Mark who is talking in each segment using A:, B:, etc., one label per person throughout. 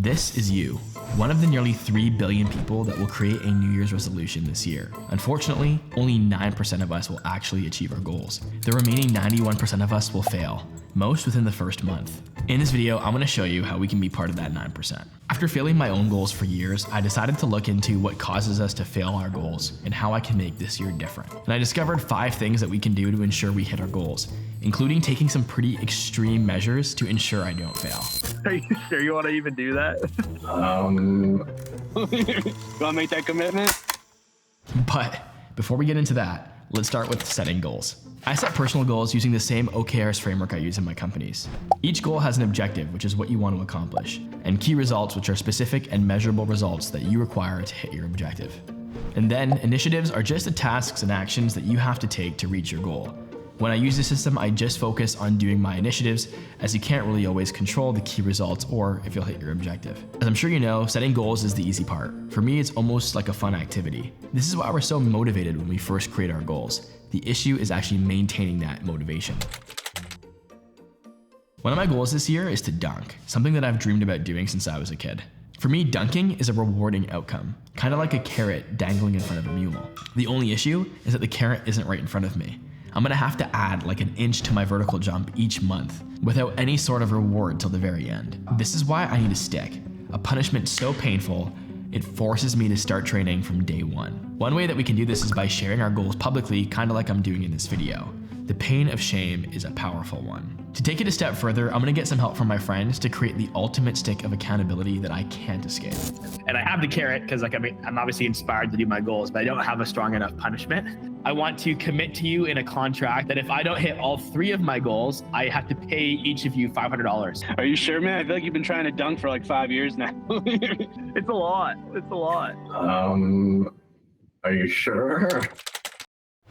A: This is you, one of the nearly 3 billion people that will create a New Year's resolution this year. Unfortunately, only 9% of us will actually achieve our goals. The remaining 91% of us will fail, most within the first month. In this video, I'm going to show you how we can be part of that 9%. After failing my own goals for years, I decided to look into what causes us to fail our goals and how I can make this year different. And I discovered 5 things that we can do to ensure we hit our goals, including taking some pretty extreme measures to ensure I don't fail.
B: Are you sure you want to even do that?
C: You want to make that commitment?
A: But before we get into that, let's start with setting goals. I set personal goals using the same OKRs framework I use in my companies. Each goal has an objective, which is what you want to accomplish, and key results, which are specific and measurable results that you require to hit your objective. And then initiatives are just the tasks and actions that you have to take to reach your goal. When I use this system, I just focus on doing my initiatives, as you can't really always control the key results or if you'll hit your objective. As I'm sure you know, setting goals is the easy part. For me, it's almost like a fun activity. This is why we're so motivated when we first create our goals. The issue is actually maintaining that motivation. One of my goals this year is to dunk, something that I've dreamed about doing since I was a kid. For me, dunking is a rewarding outcome, kind of like a carrot dangling in front of a mule. The only issue is that the carrot isn't right in front of me. I'm gonna have to add like an inch to my vertical jump each month without any sort of reward till the very end. This is why I need a stick, a punishment so painful, it forces me to start training from day one. One way that we can do this is by sharing our goals publicly, kind of like I'm doing in this video. The pain of shame is a powerful one. To take it a step further, I'm gonna get some help from my friends to create the ultimate stick of accountability that I can't escape.
B: And I have the carrot because I'm obviously inspired to do my goals, but I don't have a strong enough punishment. I want to commit to you in a contract that if I don't hit all 3 of my goals, I have to pay each of you $500.
C: Are you sure, man? I feel like you've been trying to dunk for like 5 years now.
B: It's a lot. It's a lot.
D: Are you sure?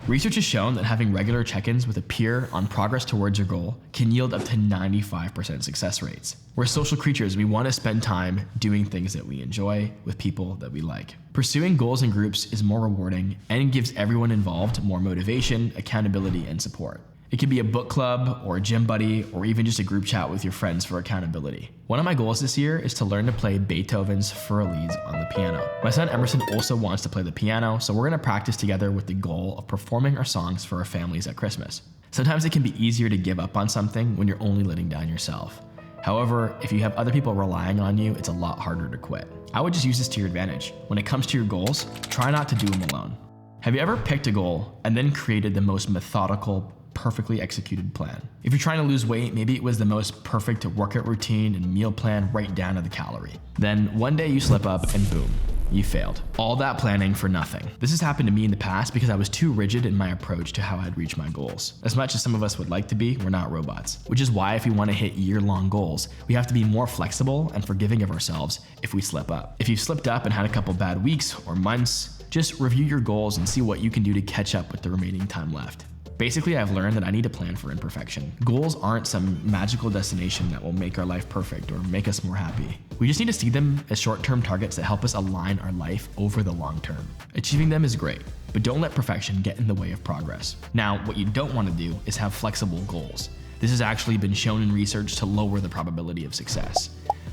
A: Research has shown that having regular check-ins with a peer on progress towards your goal can yield up to 95% success rates. We're social creatures. We want to spend time doing things that we enjoy with people that we like. Pursuing goals in groups is more rewarding and gives everyone involved more motivation, accountability, and support. It could be a book club or a gym buddy or even just a group chat with your friends for accountability. One of my goals this year is to learn to play Beethoven's Furlies on the piano. My son Emerson also wants to play the piano, so we're gonna practice together with the goal of performing our songs for our families at Christmas. Sometimes it can be easier to give up on something when you're only letting down yourself. However, if you have other people relying on you, it's a lot harder to quit. I would just use this to your advantage. When it comes to your goals, try not to do them alone. Have you ever picked a goal and then created the most methodical, perfectly executed plan? If you're trying to lose weight, maybe it was the most perfect workout routine and meal plan right down to the calorie. Then one day you slip up and boom, you failed. All that planning for nothing. This has happened to me in the past because I was too rigid in my approach to how I'd reach my goals. As much as some of us would like to be, we're not robots. Which is why if we want to hit year-long goals, we have to be more flexible and forgiving of ourselves if we slip up. If you've slipped up and had a couple bad weeks or months, just review your goals and see what you can do to catch up with the remaining time left. Basically, I've learned that I need to plan for imperfection. Goals aren't some magical destination that will make our life perfect or make us more happy. We just need to see them as short-term targets that help us align our life over the long term. Achieving them is great, but don't let perfection get in the way of progress. Now, what you don't want to do is have flexible goals. This has actually been shown in research to lower the probability of success.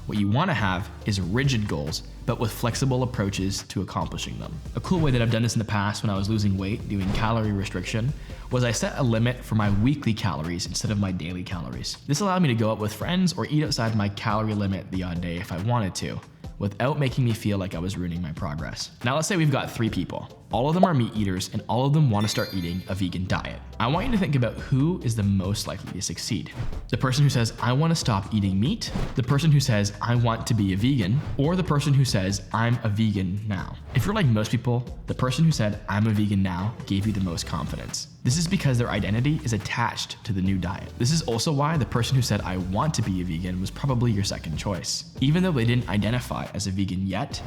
A: What you want to have is rigid goals, but with flexible approaches to accomplishing them. A cool way that I've done this in the past when I was losing weight doing calorie restriction was I set a limit for my weekly calories instead of my daily calories. This allowed me to go out with friends or eat outside my calorie limit the odd day if I wanted to, without making me feel like I was ruining my progress. Now let's say we've got 3 people. All of them are meat eaters and all of them want to start eating a vegan diet. I want you to think about who is the most likely to succeed. The person who says, I want to stop eating meat, the person who says, I want to be a vegan, or the person who says, I'm a vegan now. If you're like most people, the person who said, I'm a vegan now gave you the most confidence. This is because their identity is attached to the new diet. This is also why the person who said, I want to be a vegan was probably your second choice. Even though they didn't identify as a vegan yet,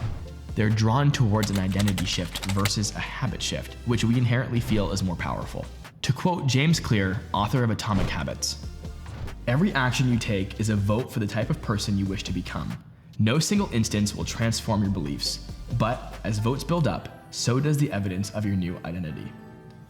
A: they're drawn towards an identity shift versus a habit shift, which we inherently feel is more powerful. To quote James Clear, author of Atomic Habits, "Every action you take is a vote for the type of person you wish to become. No single instance will transform your beliefs, but as votes build up, so does the evidence of your new identity."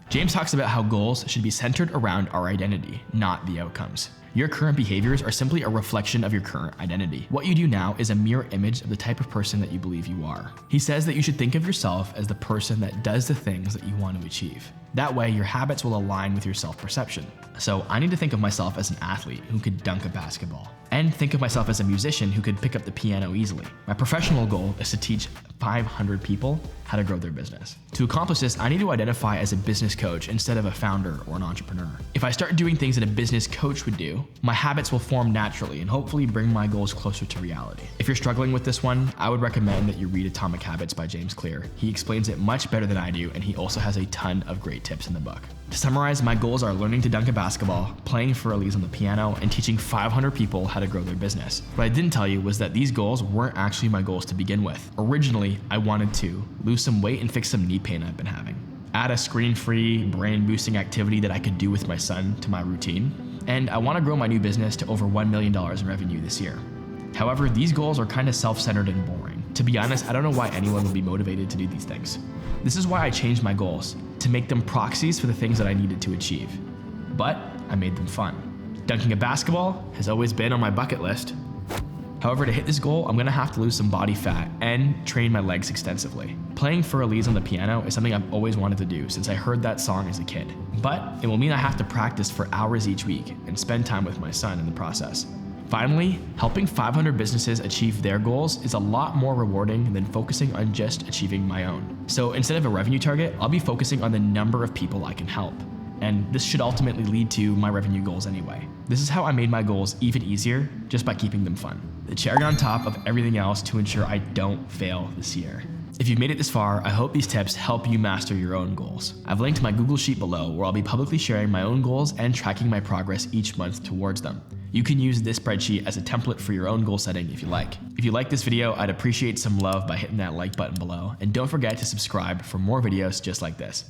A: James talks about how goals should be centered around our identity, not the outcomes. Your current behaviors are simply a reflection of your current identity. What you do now is a mirror image of the type of person that you believe you are. He says that you should think of yourself as the person that does the things that you want to achieve. That way, your habits will align with your self-perception. So I need to think of myself as an athlete who could dunk a basketball, and think of myself as a musician who could pick up the piano easily. My professional goal is to teach 500 people how to grow their business. To accomplish this, I need to identify as a business coach instead of a founder or an entrepreneur. If I start doing things that a business coach would do, my habits will form naturally and hopefully bring my goals closer to reality. If you're struggling with this one, I would recommend that you read Atomic Habits by James Clear. He explains it much better than I do, and he also has a ton of great tips in the book. To summarize, my goals are learning to dunk a basketball, playing for Elise on the piano, and teaching 500 people how to grow their business. What I didn't tell you was that these goals weren't actually my goals to begin with. Originally, I wanted to lose some weight and fix some knee pain I've been having, add a screen-free, brain-boosting activity that I could do with my son to my routine, and I want to grow my new business to over $1 million in revenue this year. However, these goals are kind of self-centered and boring. To be honest, I don't know why anyone would be motivated to do these things. This is why I changed my goals, to make them proxies for the things that I needed to achieve. But I made them fun. Dunking a basketball has always been on my bucket list. However, to hit this goal, I'm gonna have to lose some body fat and train my legs extensively. Playing for Elise on the piano is something I've always wanted to do since I heard that song as a kid. But it will mean I have to practice for hours each week and spend time with my son in the process. Finally, helping 500 businesses achieve their goals is a lot more rewarding than focusing on just achieving my own. So instead of a revenue target, I'll be focusing on the number of people I can help. And this should ultimately lead to my revenue goals anyway. This is how I made my goals even easier, just by keeping them fun. The cherry on top of everything else to ensure I don't fail this year. If you've made it this far, I hope these tips help you master your own goals. I've linked my Google Sheet below where I'll be publicly sharing my own goals and tracking my progress each month towards them. You can use this spreadsheet as a template for your own goal setting if you like. If you like this video, I'd appreciate some love by hitting that like button below, and don't forget to subscribe for more videos just like this.